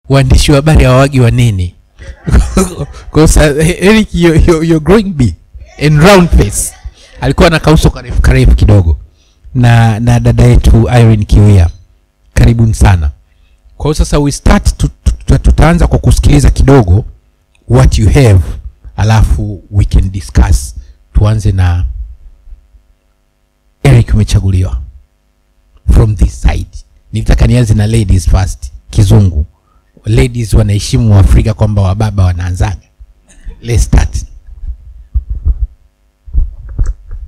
waandishi wa habari hawagi wa nini? Because Eric, you're growing big and round face. Alikuwa na kauso karefu kidogo na dada yetu Irene Kiwia. Karibuni sana. Kwa hiyo sasa we start tutaanza kwa kusikiliza kidogo what you have, alafu we can discuss. Tuanze na Eric, umechaguliwa from this side. Nitaka nianze na ladies first. Kizungu. Ladies wanaheshimu Afrika kwamba wababa wanaanzaga. Let's start.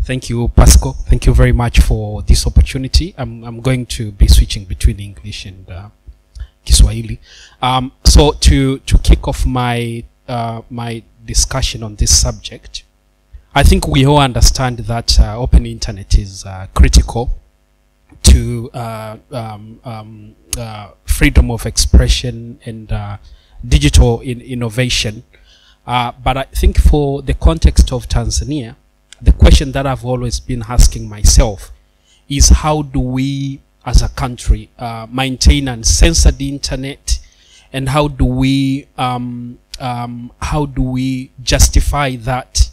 Thank you, Pascal. Thank you very much for this opportunity. I'm going to be switching between English and Kiswahili. So to kick off my my discussion on this subject, I think we all understand that open internet is critical to freedom of expression and digital innovation. But I think for the context of Tanzania, the question that I've always been asking myself is how do we as a country maintain uncensored internet, and how do we justify that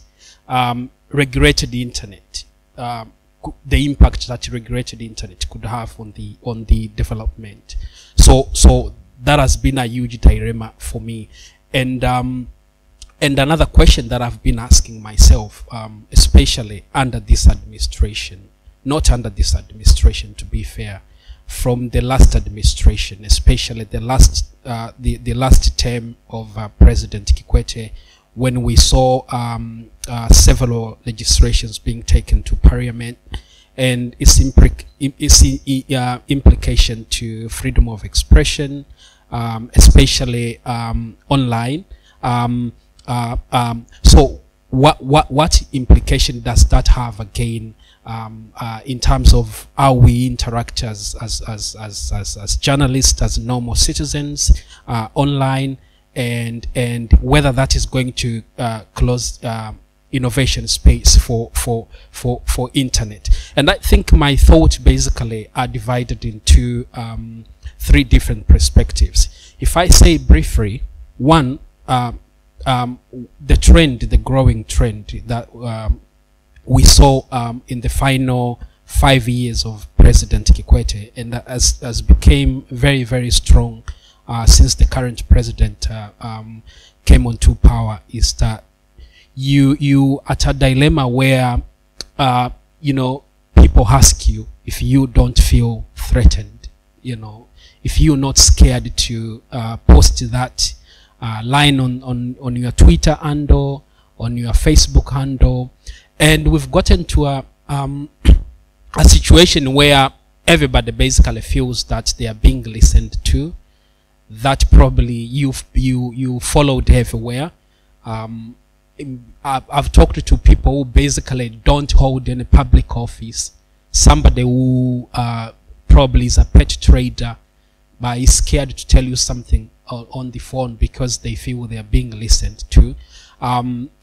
regulated internet, the impact that regulated internet could have on the development. So that has been a huge dilemma for me. And another question that I've been asking myself, especially under this administration, not under this administration to be fair, from the last administration, especially the last term of President Kikwete, when we saw several legislations being taken to Parliament, and its implication to freedom of expression, especially online. So what implication does that have again in terms of how we interact as journalists, as normal citizens online, and whether that is going to close innovation space for internet. And I think my thoughts basically are divided into three different perspectives. If I say briefly, one, the growing trend that we saw in the final 5 years of President Kikwete, and that has became very, very strong since the current president came onto power, is that you at a dilemma where people ask you if you don't feel threatened, if you're not scared to post that line on your Twitter handle, on your Facebook handle. And we've gotten to a situation where everybody basically feels that they are being listened to, that probably you followed everywhere. I've talked to people who basically don't hold any public office, somebody who probably is a pet trader but is scared to tell you something on the phone because they feel they are being listened to.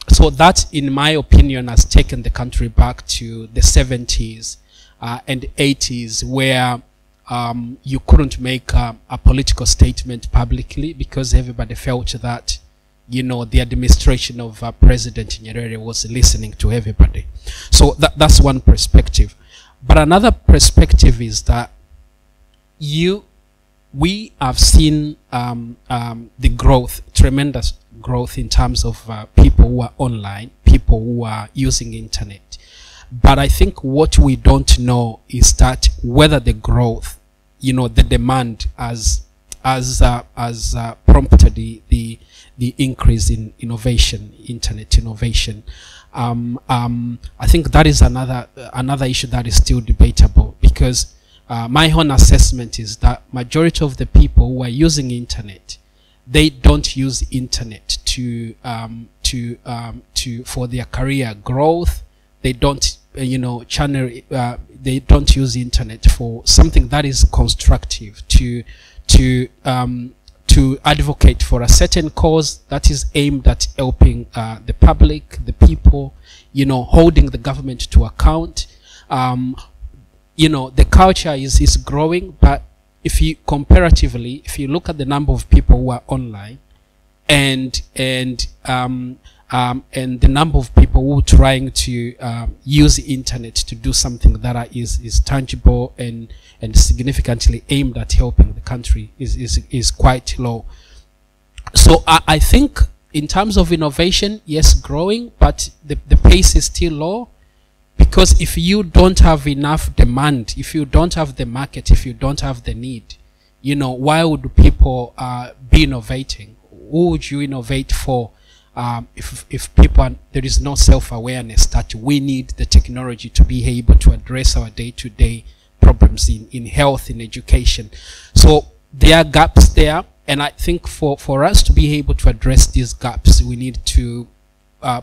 So that, in my opinion, has taken the country back to the 70s and 80s, where you couldn't make a political statement publicly because everybody felt that, the administration of President Nyerere was listening to everybody. So that's one perspective. But another perspective is that we have seen the growth, tremendous growth in terms of people who are online, people who are using internet. But I think what we don't know is that whether the growth, the demand has prompted the increase in innovation, internet innovation. I think that is another issue that is still debatable, because my own assessment is that majority of the people who are using internet, they don't use internet for their career growth. They don't they don't use internet for something that is constructive, to advocate for a certain cause that is aimed at helping the public, the people, holding the government to account. The culture is growing, but if you comparatively, if you look at the number of people who are online, and the number of people who are trying to use the internet to do something that is tangible and significantly aimed at helping the country is quite low. So I think in terms of innovation, yes, growing, but the pace is still low, because if you don't have enough demand, if you don't have the market, if you don't have the need, you know, why would people be innovating? Who would you innovate for if people there is no self-awareness that we need the technology to be able to address our day-to-day problems in health, in education? So there are gaps there, and I think for us to be able to address these gaps, we need to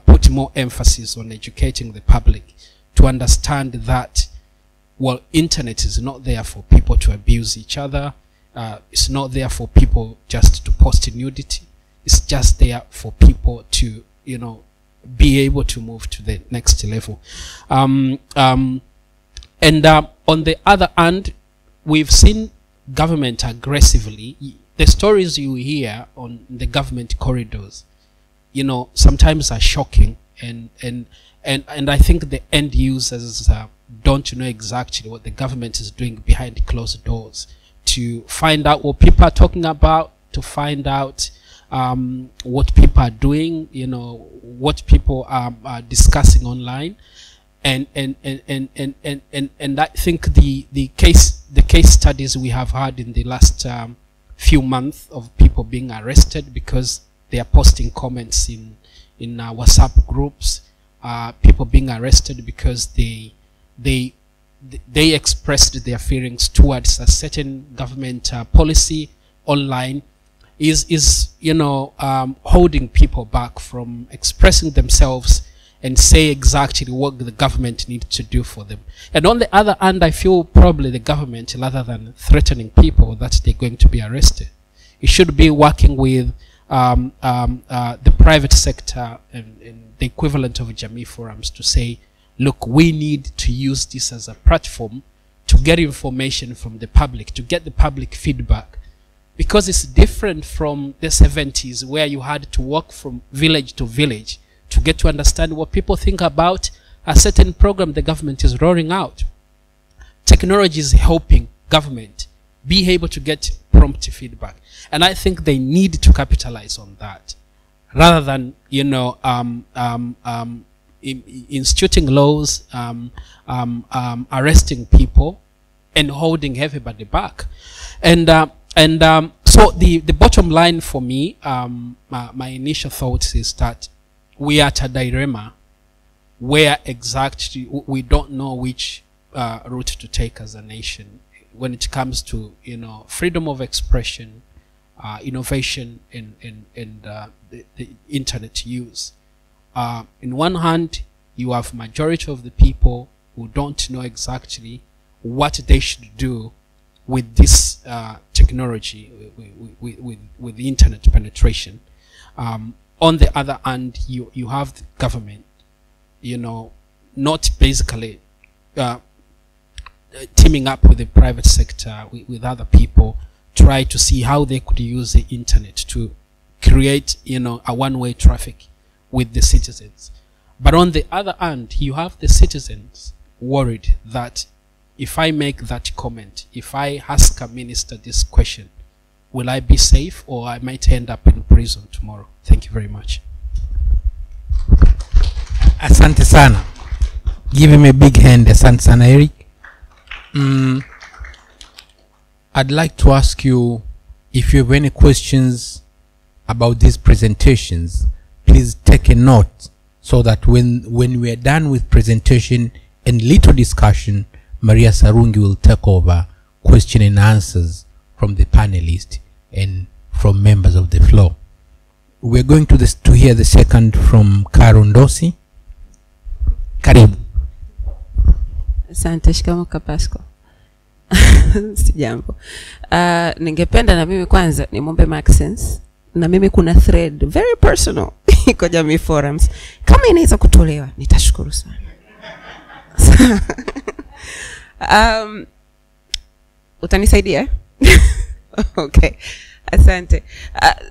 put more emphasis on educating the public to understand that, well, internet is not there for people to abuse each other. It's not there for people just to post nudity. It's just there for people to, you know, be able to move to the next level. And on the other hand, we've seen government aggressively. The stories you hear on the government corridors, you know, sometimes are shocking, and I think the end users don't know exactly what the government is doing behind closed doors, to find out what people are talking about, to find out what people are doing, you know, what people are discussing online, and I think the case studies we have had in the last few months of people being arrested because they are posting comments in WhatsApp groups, people being arrested because they expressed their feelings towards a certain government policy online, is you know, holding people back from expressing themselves and say exactly what the government needs to do for them. And on the other hand, I feel probably the government, rather than threatening people that they're going to be arrested, it should be working with the private sector and the equivalent of Jamii forums to say, look, we need to use this as a platform to get information from the public, to get the public feedback, because it's different from the 70s where you had to walk from village to village to get to understand what people think about a certain program the government is rolling out. Technology is helping government be able to get prompt feedback, and I think they need to capitalize on that, rather than, you know, instituting laws, arresting people, and holding everybody back. And so the bottom line for me, my initial thoughts is that we are at a dilemma where exactly we don't know which route to take as a nation when it comes to, you know, freedom of expression, innovation, and the internet use. In one hand, you have majority of the people who don't know exactly what they should do with this technology, with the internet penetration. On the other hand, you have the government, you know, not basically teaming up with the private sector, with other people, try to see how they could use the internet to create, you know, a one-way traffic with the citizens. But on the other hand, you have the citizens worried that if I make that comment, if I ask a minister this question, will I be safe, or I might end up in prison tomorrow? Thank you very much. Asante sana. Give him a big hand. Asante sana, Eric. I'd like to ask you if you have any questions about these presentations. Please take a note so that when we are done with presentation and little discussion, Maria Sarungi will take over question and answers from the panelists and from members of the floor. We're going to hear the second from Karundosi. Karibu. Asante, shikamoo Kapasco. Sijambo. Ningependa na mimi kwanza nimwombe Maxence, na mimi kuna thread very personal kwa Jamii Forums. Kama inaweza kutolewa, nitashukuru sana. Utanisaidia? Okay, asante.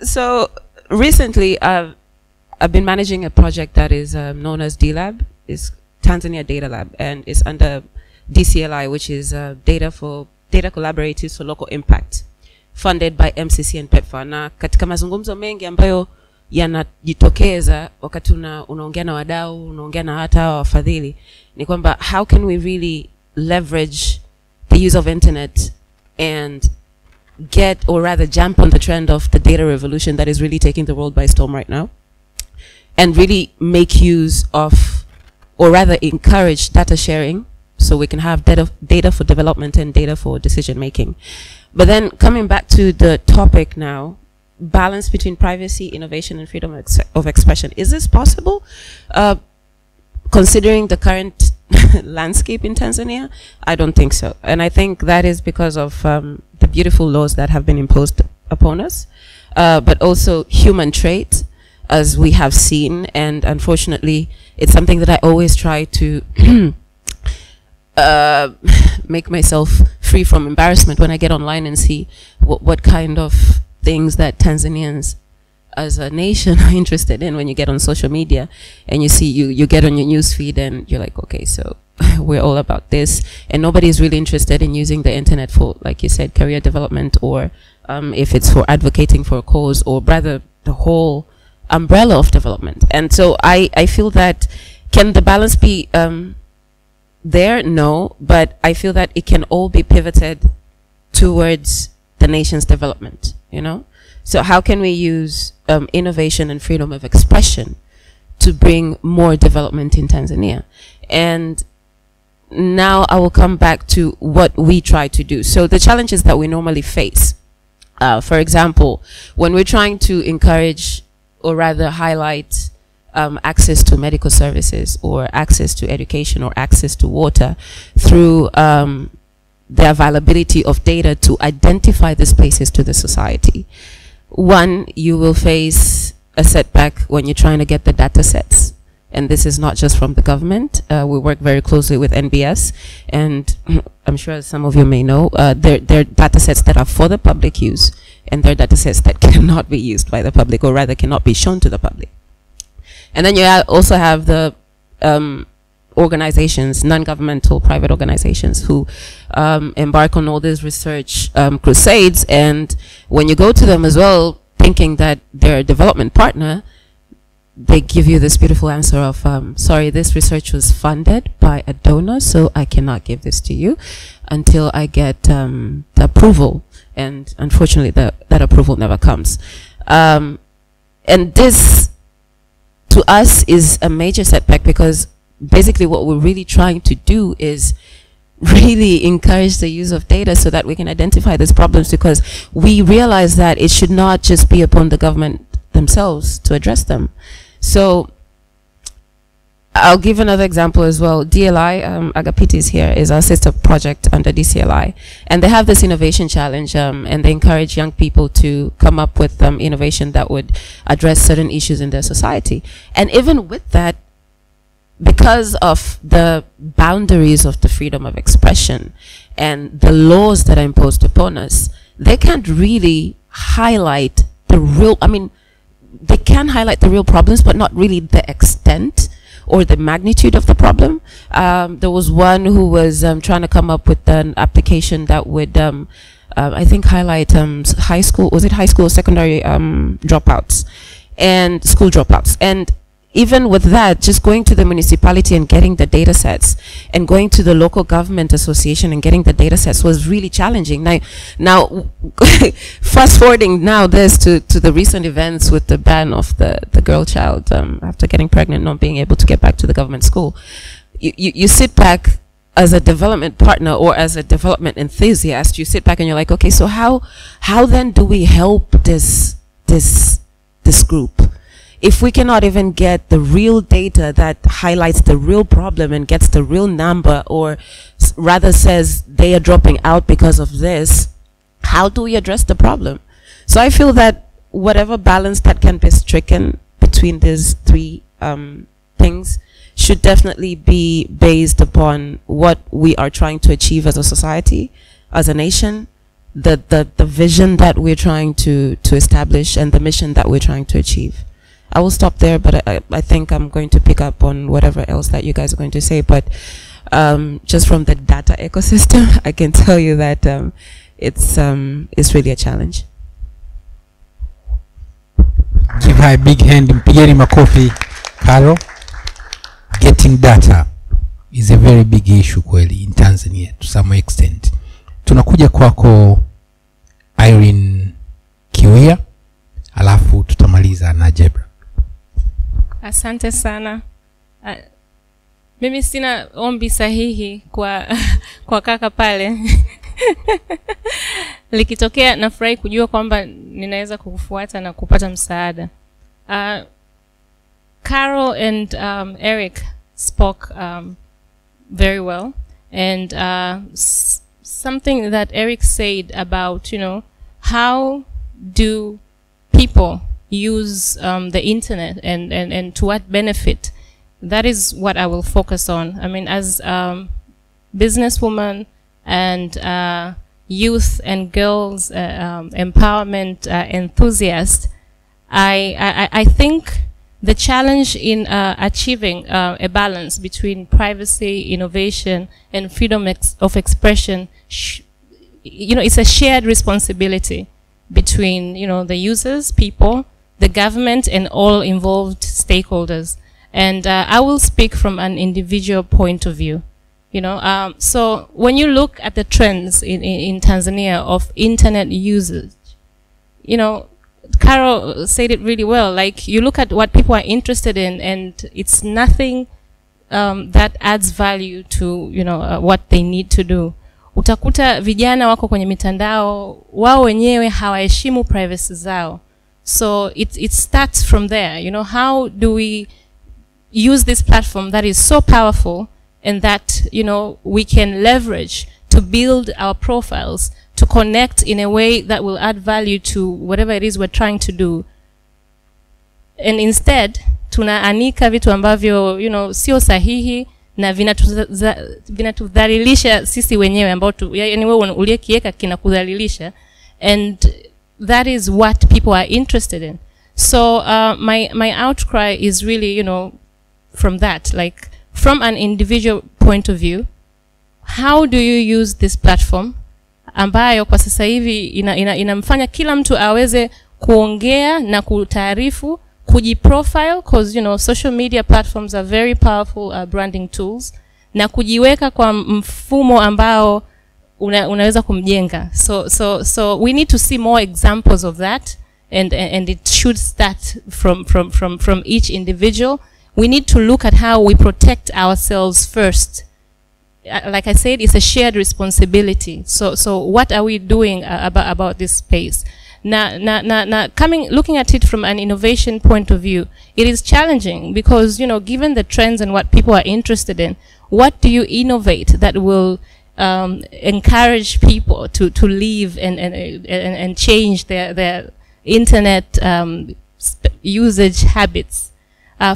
So recently, I've been managing a project that is known as DLab, is Tanzania Data Lab, and it's under DCLI, which is data collaboratives for local impact, funded by MCC and PEPFAR. Na katika mazungumzo mengi ambayo yanajitokeza wakati unaongea na wadau, unaongea na hata wafadhili, ni kwamba how can we really leverage the use of internet and get, or rather jump on the trend of the data revolution that is really taking the world by storm right now, and really make use of, or rather encourage data sharing, so we can have data for development and data for decision making. But then coming back to the topic now, balance between privacy, innovation, and freedom of expression. Is this possible? Considering the current landscape in Tanzania, I don't think so. And I think that is because of the beautiful laws that have been imposed upon us, but also human traits, as we have seen. And unfortunately, it's something that I always try to make myself free from embarrassment when I get online and see what kind of things that Tanzanians as a nation are interested in. When you get on social media and you see, you get on your news feed and you're like, okay, so we're all about this, and nobody is really interested in using the internet for, like you said, career development, or if it's for advocating for a cause, or rather the whole umbrella of development. And so I feel that, can the balance be there? No, but I feel that it can all be pivoted towards the nation's development, you know? So how can we use innovation and freedom of expression to bring more development in Tanzania? And now I will come back to what we try to do. So the challenges that we normally face, for example, when we're trying to encourage, or rather highlight, access to medical services, or access to education, or access to water, through the availability of data to identify the spaces to the society. One, you will face a setback when you're trying to get the data sets. And this is not just from the government. We work very closely with NBS, and I'm sure, as some of you may know, they're data sets that are for the public use, and they're data sets that cannot be used by the public, or rather cannot be shown to the public. And then you also have the organizations, non-governmental private organizations, who embark on all these research crusades, and when you go to them as well, thinking that they're a development partner, they give you this beautiful answer of, sorry, this research was funded by a donor, so I cannot give this to you until I get the approval. And unfortunately, that approval never comes. And this, to us, is a major setback, because basically what we're really trying to do is really encourage the use of data so that we can identify these problems, because we realize that it should not just be upon the government themselves to address them. So I'll give another example as well. DLI, Agapitis here, is our sister project under DCLI, and they have this innovation challenge, and they encourage young people to come up with innovation that would address certain issues in their society. And even with that, because of the boundaries of the freedom of expression and the laws that are imposed upon us, they can't really highlight the real, I mean, they can highlight the real problems, but not really the extent or the magnitude of the problem. There was one who was trying to come up with an application that would, I think, highlight high school, was it high school or secondary dropouts, and school dropouts. And even with that, just going to the municipality and getting the data sets, and going to the local government association and getting the data sets, was really challenging. Now fast forwarding now this to the recent events with the ban of the girl child after getting pregnant, not being able to get back to the government school. You sit back as a development partner, or as a development enthusiast, you sit back and you're like, okay, so how then do we help this group? If we cannot even get the real data that highlights the real problem and gets the real number, or rather says they are dropping out because of this, how do we address the problem? So I feel that whatever balance that can be stricken between these three things should definitely be based upon what we are trying to achieve as a society, as a nation, the vision that we're trying to establish and the mission that we're trying to achieve. I will stop there, but I think I'm going to pick up on whatever else that you guys are going to say. But just from the data ecosystem, I can tell you that it's really a challenge. Give her a big hand. Mpigeni makofi, Carol. Getting data is a very big issue kweli in Tanzania to some extent. Tunakuja kwako Irene Kiwia, alafu tutamaliza na Jebra. Asante sana. Mimi sina ombi sahihi kwa kaka pale. Likitokea nafurahi kujua kwamba ninaweza kukufuata na kupata msaada. Carol and Eric spoke very well, and something that Eric said about, you know, how do people use the internet and to what benefit. That is what I will focus on. I mean, as businesswoman and youth and girls empowerment enthusiast, I think the challenge in achieving a balance between privacy, innovation, and freedom of expression, you know, it's a shared responsibility between, you know, the users, people, the government, and all involved stakeholders. And I will speak from an individual point of view. You know, so when you look at the trends in Tanzania of internet usage, you know, Carol said it really well. Like, you look at what people are interested in, and it's nothing that adds value to, you know, what they need to do. Utakuta vijana wako kwenye mitandao, wao wenyewe hawaheshimu privacy zao. So it starts from there. You know, how do we use this platform that is so powerful and that, you know, we can leverage to build our profiles, to connect in a way that will add value to whatever it is we're trying to do. And instead, tunaanika vitu ambavyo, you know, sio sahihi na vinatudhalilisha sisi wenyewe ambao yani wewe uliyekiweka kinakudhalilisha, and that is what people are interested in. So my outcry is really, you know, from that, like from an individual point of view, how do you use this platform ambayo kwa sasa hivi inamfanya kila mtu aweze kuongea na kutaarifu, kujiprofile, because, you know, social media platforms are very powerful branding tools, na kujiweka kwa mfumo ambao unaweza kumjenga. So we need to see more examples of that, and it should start from each individual. We need to look at how we protect ourselves first. Like I said, it's a shared responsibility. So what are we doing about this space? Looking at it from an innovation point of view, it is challenging because, you know, given the trends and what people are interested in, what do you innovate that will encourage people to live and change their internet usage habits?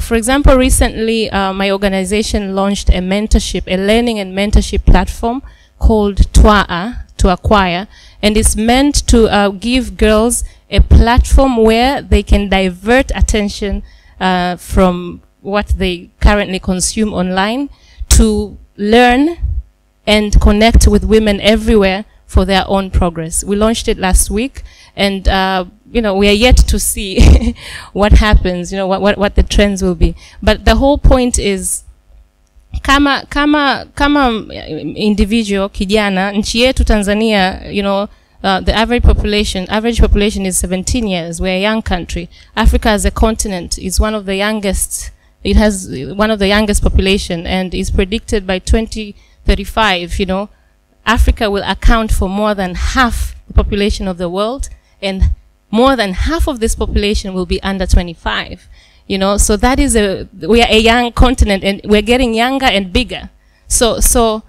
For example, recently my organization launched a learning and mentorship platform called Twaa, to acquire, and it's meant to give girls a platform where they can divert attention from what they currently consume online to learn and connect with women everywhere for their own progress. We launched it last week, and you know, we are yet to see what happens, you know, what the trends will be. But the whole point is, kama individual kijana, nchi yetu Tanzania, you know, the average population is 17 years. We're a young country. Africa as a continent is one of the youngest. It has one of the youngest population, and is predicted by 2035, you know, Africa will account for more than half the population of the world, and more than half of this population will be under 25. You know, so that is we are a young continent, and we're getting younger and bigger. So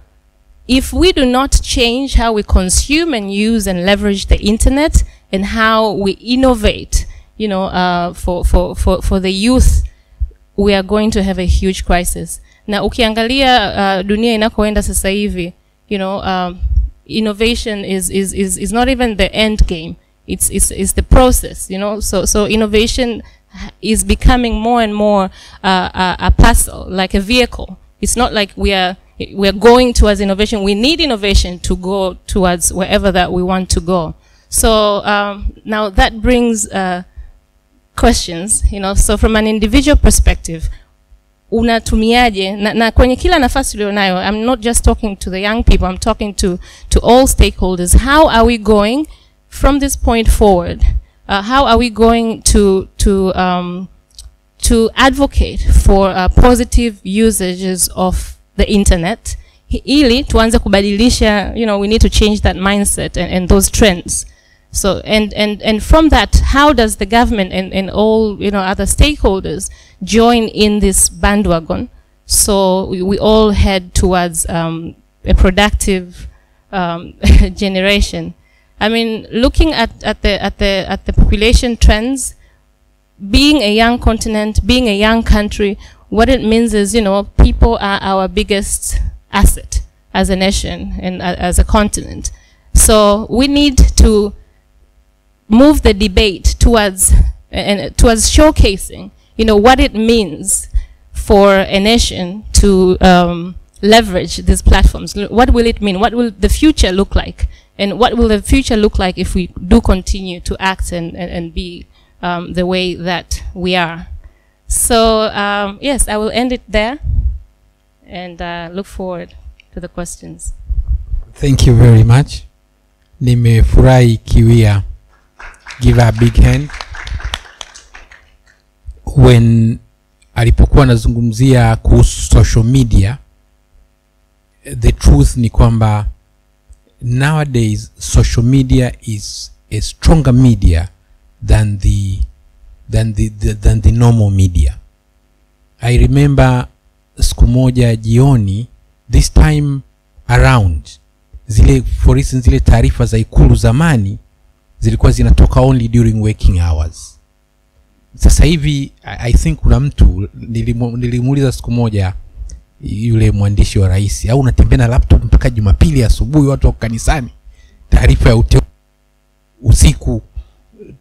if we do not change how we consume and use and leverage the internet, and how we innovate, you know, for the youth, we are going to have a huge crisis. Na ukiangalia dunia inakoenda sasa hivi, you know, innovation is not even the end game. It's the process, you know. So innovation is becoming more and more a puzzle, like a vehicle. It's not like we're going towards innovation. We need innovation to go towards wherever that we want to go. So now that brings questions, you know. So from an individual perspective, unatumiaje na kwenye kila nafasi ulionayo, I'm not just talking to the young people, I'm talking to all stakeholders. How are we going from this point forward? How are we going to advocate for positive usages of the internet? Ili tuanze kubadilisha, you know, we need to change that mindset and those trends. So and from that, how does the government and all, you know, other stakeholders join in this bandwagon, so we all head towards a productive generation? I mean, looking at the population trends, being a young continent, being a young country, what it means is, you know, people are our biggest asset as a nation and as a continent. So we need to move the debate towards showcasing, you know, what it means for a nation to leverage these platforms. What will it mean? What will the future look like? And what will the future look like if we do continue to act and be the way that we are? So yes, I will end it there and look forward to the questions. Thank you very much. Nimefurahi Kiwia. Give her a big hand. When alipokuwa nazungumzia kuhusu social media, the truth ni kwamba nowadays social media is a stronger media than the normal media. I remember siku moja jioni, this time around, zile for instance zile taarifa za Ikulu zamani zilikuwa zinatoka only during working hours. Sasa hivi I think kuna mtu nilimuuliza siku moja yule mwandishi wa rais, au unatembea na laptop mpaka Jumapili asubuhi watu wa kanisani, taarifa ya usiku,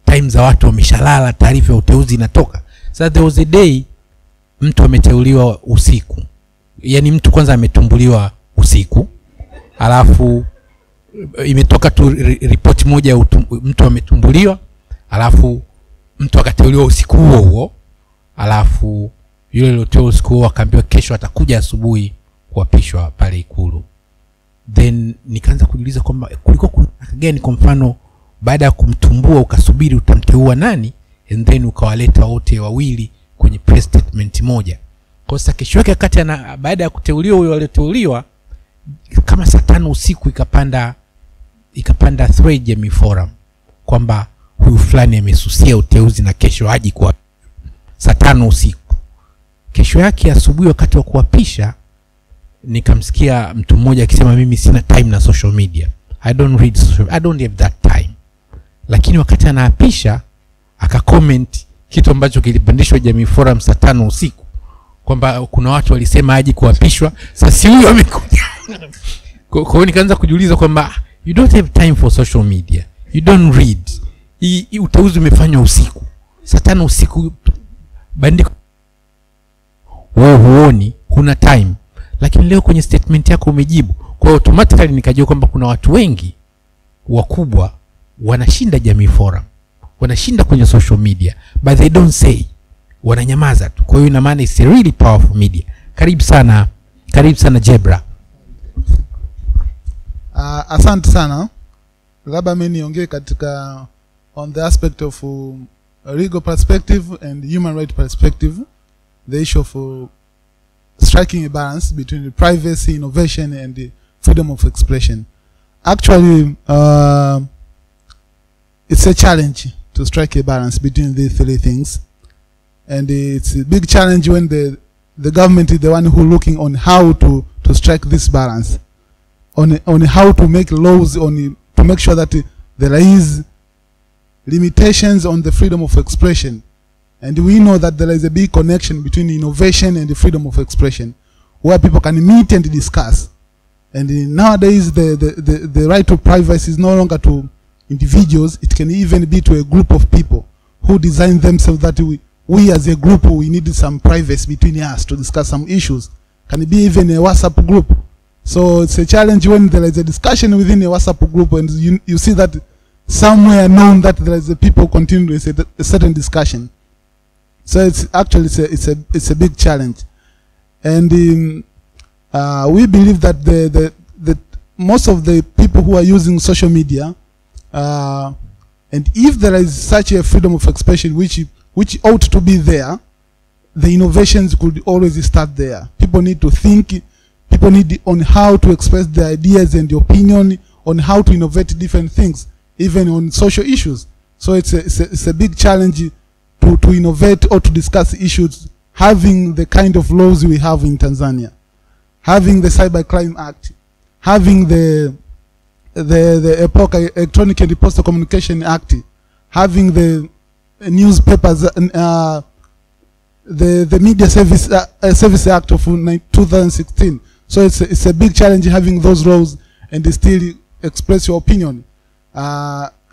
time za watu wameshalala, taarifa ya uteuzi inatoka. So there was a day mtu ameteuliwa usiku, yani mtu kwanza ametumbuliwa usiku, alafu imetoka tu report moja ya mtu ametumbuliwa, alafu mtu akateuliwa usiku huo, alafu yule aliyoteuliwa usiku huo akaambiwa kesho atakuja asubuhi kuapishwa pale Ikulu. Then nikaanza kujiuliza kwamba kulikuwa kuna gani, kwa mfano baada ya kumtumbua ukasubiri utamteua nani, and then ukawaleta wote wawili kwenye press statement moja. Kwa sababu kesho yake wakati baada ya kuteuliwa huyo aliyoteuliwa, kama saa 5 usiku ikapanda thread ya Forum kwamba huyu fulani amesusia uteuzi na kesho haji kwa saa 5 usiku. Kesho yake asubuhi wakati wa kuapisha nikamsikia mtu mmoja akisema mimi sina time na social media. I don't read social, I don't have that time. Lakini wakati anaapisha akacomment kitu ambacho kilipandishwa Jamii Forum saa 5 usiku kwamba kuna watu walisema haji kuapishwa, sasa huyo amekuja. Kwa hiyo nikaanza kujiuliza kwamba you don't have time for social media. You don't read. Uteuzi umefanywa usiku. Saa 5 usiku bandiko. Wewe huoni, huna time. Lakini leo kwenye statement yako umejibu. Kwa hiyo automatically nikajua kwamba kuna watu wengi wakubwa wanashinda Jamii Forum. Wanashinda kwenye social media, but they don't say. Wananyamaza tu. Kwa hiyo ina maana it's a really powerful media. Karibu sana Jebra. Asante sana. Labda mimi niongee katika on the aspect of legal perspective and human right perspective, the issue of striking a balance between the privacy, innovation and the freedom of expression. Actually, it's a challenge to strike a balance between these three things, and it's a big challenge when the government is the one who looking on how to strike this balance, on how to make laws, to make sure that there is limitations on the freedom of expression. And we know that there is a big connection between innovation and the freedom of expression, where people can meet and discuss And nowadays, the right to privacy is no longer to individuals. It can even be to a group of people who design themselves that we as a group, we need some privacy between us to discuss some issues. Can it be even a WhatsApp group? So it's a challenge when there is a discussion within a WhatsApp group and you see that somewhere known that there is a people continue a certain discussion. So it's actually it's a big challenge. And we believe that the most of the people who are using social media, and if there is such a freedom of expression which ought to be there, the innovations could always start there. People need to think, people need on how to express their ideas and their opinion, on how to innovate different things, even on social issues. So it's a big challenge to innovate or to discuss issues, having the kind of laws we have in Tanzania, having the Cybercrime Act, having the EPOC, Electronic and Postal Communication Act, having the newspapers, the Media Service Act of 2016. So it's a big challenge having those laws and still express your opinion.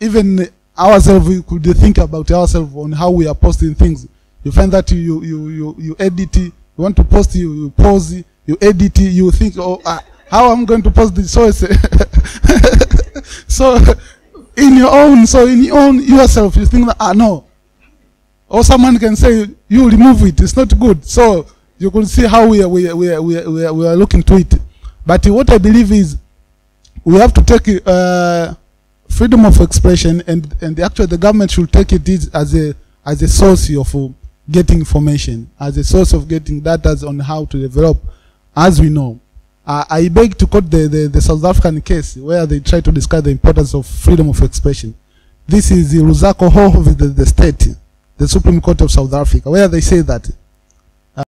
Even ourselves, we could think about ourselves on how we are posting things. You find that you edit, you want to post, you pause, you edit, you think, oh, how I'm going to post this. So it's so in your own yourself, you think that, no. Or someone can say, you remove it, it's not good. So you can see how we are looking to it. But what I believe is we have to take freedom of expression, and actually the government should take it as a source of getting information, as a source of getting data on how to develop, as we know. I beg to quote the South African case where they try to discuss the importance of freedom of expression. This is the Lusaka Hall of the state, the Supreme Court of South Africa, where they say that